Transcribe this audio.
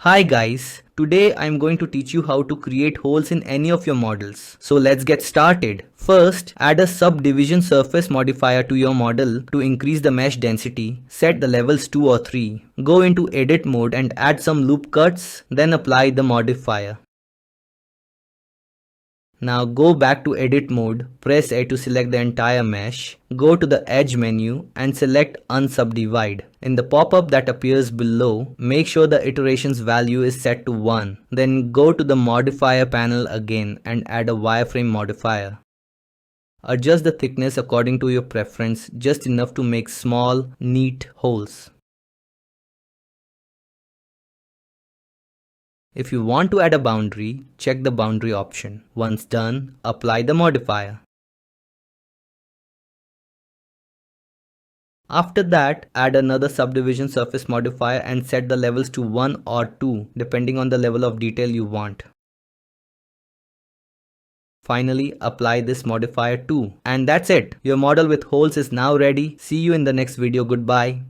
Hi guys, today I'm going to teach you how to create holes in any of your models. So let's get started. First, add a subdivision surface modifier to your model to increase the mesh density. Set the levels 2 or 3. Go into edit mode and add some loop cuts, then apply the modifier. Now go back to edit mode, press A to select the entire mesh, go to the edge menu and select unsubdivide. In the pop-up that appears below, make sure the iterations value is set to 1. Then go to the modifier panel again and add a wireframe modifier. Adjust the thickness according to your preference, just enough to make small, neat holes. If you want to add a boundary, check the boundary option. Once done, apply the modifier. After that, add another subdivision surface modifier and set the levels to 1 or 2 depending on the level of detail you want. Finally, apply this modifier too. And that's it. Your model with holes is now ready. See you in the next video. Goodbye.